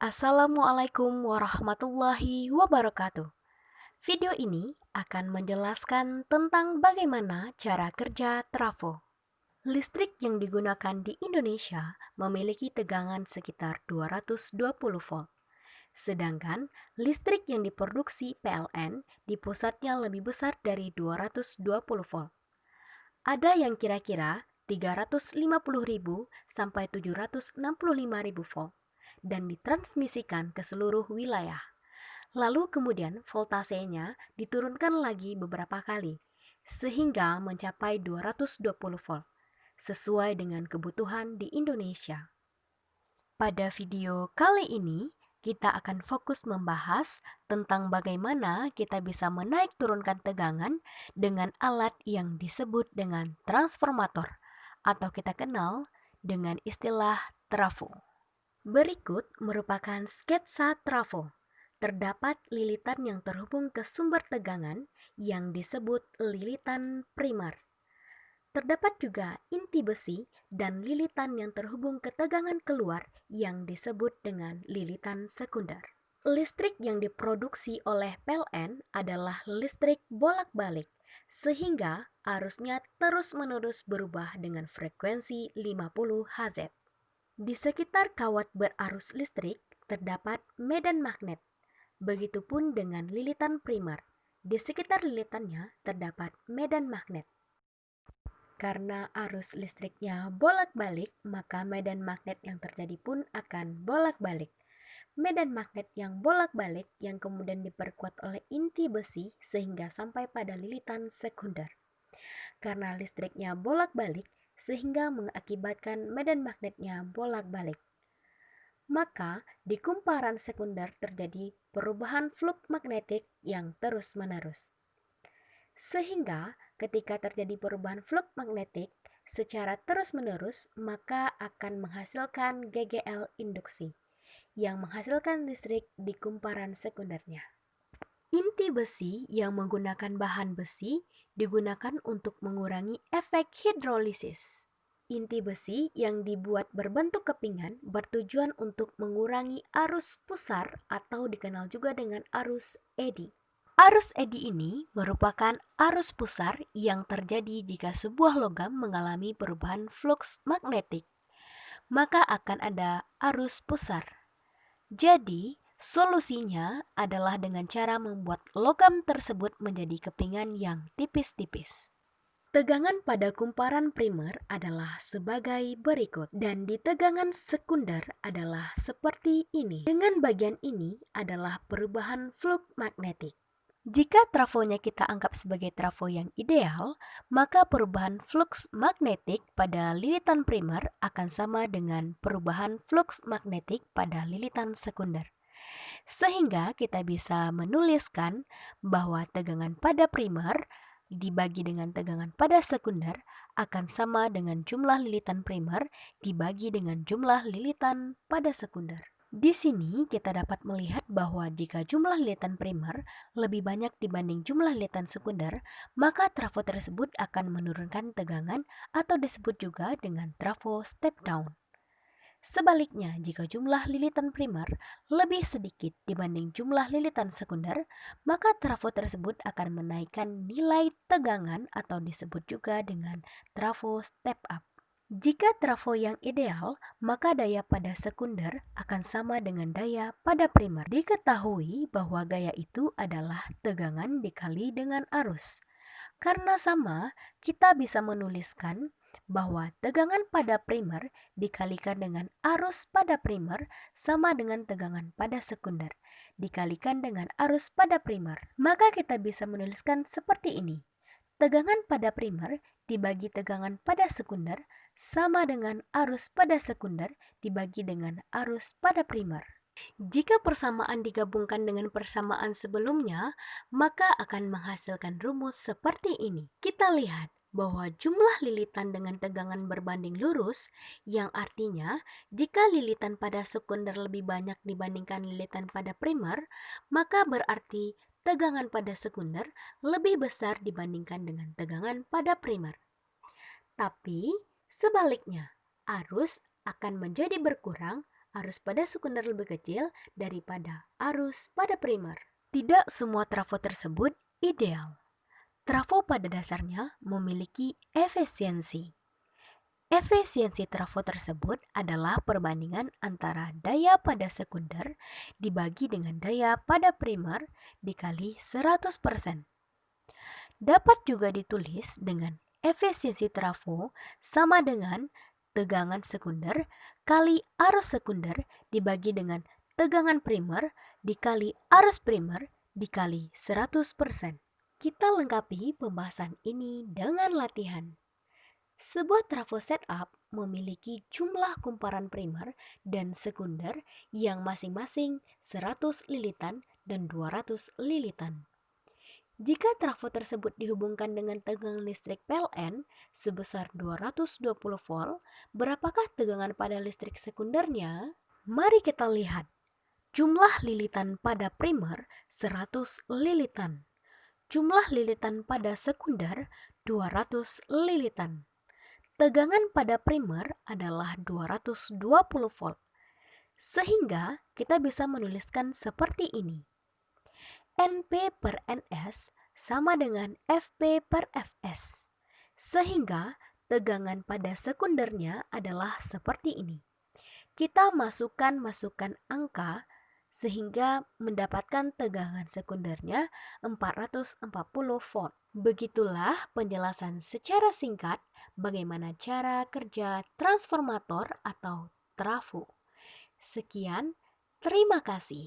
Assalamualaikum warahmatullahi wabarakatuh. Video ini akan menjelaskan tentang bagaimana cara kerja trafo. Listrik yang digunakan di Indonesia memiliki tegangan sekitar 220 volt. Sedangkan listrik yang diproduksi PLN di pusatnya lebih besar dari 220 volt. Ada yang kira-kira 350.000 sampai 765.000 volt dan ditransmisikan ke seluruh wilayah. Lalu kemudian voltasenya diturunkan lagi beberapa kali sehingga mencapai 220 volt sesuai dengan kebutuhan di Indonesia. Pada video kali ini, kita akan fokus membahas tentang bagaimana kita bisa menaik turunkan tegangan dengan alat yang disebut dengan transformator atau kita kenal dengan istilah trafo. Berikut merupakan sketsa trafo. Terdapat lilitan yang terhubung ke sumber tegangan yang disebut lilitan primer. Terdapat juga inti besi dan lilitan yang terhubung ke tegangan keluar yang disebut dengan lilitan sekunder. Listrik yang diproduksi oleh PLN adalah listrik bolak-balik, sehingga arusnya terus-menerus berubah dengan frekuensi 50 Hz. Di sekitar kawat berarus listrik terdapat medan magnet. Begitupun dengan lilitan primer. Di sekitar lilitannya terdapat medan magnet. Karena arus listriknya bolak-balik, maka medan magnet yang terjadi pun akan bolak-balik. Medan magnet yang bolak-balik yang kemudian diperkuat oleh inti besi sehingga sampai pada lilitan sekunder. Karena listriknya bolak-balik, sehingga mengakibatkan medan magnetnya bolak-balik. Maka di kumparan sekunder terjadi perubahan flux magnetik yang terus-menerus. Sehingga ketika terjadi perubahan flux magnetik secara terus-menerus, maka akan menghasilkan GGL induksi yang menghasilkan listrik di kumparan sekundernya. Inti besi yang menggunakan bahan besi digunakan untuk mengurangi efek hidrolisis. Inti besi yang dibuat berbentuk kepingan bertujuan untuk mengurangi arus pusar atau dikenal juga dengan arus eddy. Arus eddy ini merupakan arus pusar yang terjadi jika sebuah logam mengalami perubahan flux magnetik, maka akan ada arus pusar. Jadi, solusinya adalah dengan cara membuat logam tersebut menjadi kepingan yang tipis-tipis. Tegangan pada kumparan primer adalah sebagai berikut, dan di tegangan sekunder adalah seperti ini. Dengan bagian ini adalah perubahan flux magnetik. Jika trafonya kita anggap sebagai trafo yang ideal, maka perubahan flux magnetik pada lilitan primer akan sama dengan perubahan flux magnetik pada lilitan sekunder. Sehingga kita bisa menuliskan bahwa tegangan pada primer dibagi dengan tegangan pada sekunder akan sama dengan jumlah lilitan primer dibagi dengan jumlah lilitan pada sekunder. Di sini kita dapat melihat bahwa jika jumlah lilitan primer lebih banyak dibanding jumlah lilitan sekunder, maka trafo tersebut akan menurunkan tegangan atau disebut juga dengan trafo step down. Sebaliknya, jika jumlah lilitan primer lebih sedikit dibanding jumlah lilitan sekunder, maka trafo tersebut akan menaikkan nilai tegangan atau disebut juga dengan trafo step up. Jika trafo yang ideal, maka daya pada sekunder akan sama dengan daya pada primer. Diketahui bahwa gaya itu adalah tegangan dikali dengan arus. Karena sama, kita bisa menuliskan bahwa tegangan pada primer dikalikan dengan arus pada primer sama dengan tegangan pada sekunder dikalikan dengan arus pada primer. Maka kita bisa menuliskan seperti ini. Tegangan pada primer dibagi tegangan pada sekunder sama dengan arus pada sekunder dibagi dengan arus pada primer. Jika persamaan digabungkan dengan persamaan sebelumnya, maka akan menghasilkan rumus seperti ini. Kita lihat bahwa jumlah lilitan dengan tegangan berbanding lurus, yang artinya jika lilitan pada sekunder lebih banyak dibandingkan lilitan pada primer, maka berarti tegangan pada sekunder lebih besar dibandingkan dengan tegangan pada primer. Tapi sebaliknya, arus akan menjadi berkurang arus pada sekunder lebih kecil daripada arus pada primer. Tidak semua trafo tersebut ideal. Trafo pada dasarnya memiliki efisiensi. Efisiensi trafo tersebut adalah perbandingan antara daya pada sekunder dibagi dengan daya pada primer dikali 100%. Dapat juga ditulis dengan efisiensi trafo sama dengan tegangan sekunder kali arus sekunder dibagi dengan tegangan primer dikali arus primer dikali 100%. Kita lengkapi pembahasan ini dengan latihan. Sebuah trafo setup memiliki jumlah kumparan primer dan sekunder yang masing-masing 100 lilitan dan 200 lilitan. Jika trafo tersebut dihubungkan dengan tegangan listrik PLN sebesar 220 volt, berapakah tegangan pada listrik sekundernya? Mari kita lihat. Jumlah lilitan pada primer 100 lilitan. Jumlah lilitan pada sekunder 200 lilitan. Tegangan pada primer adalah 220 volt. Sehingga kita bisa menuliskan seperti ini. NP per NS sama dengan FP per Fs. Sehingga tegangan pada sekundernya adalah seperti ini. Kita masukkan angka sehingga mendapatkan tegangan sekundernya 440 volt. Begitulah penjelasan secara singkat bagaimana cara kerja transformator atau trafo. Sekian, terima kasih.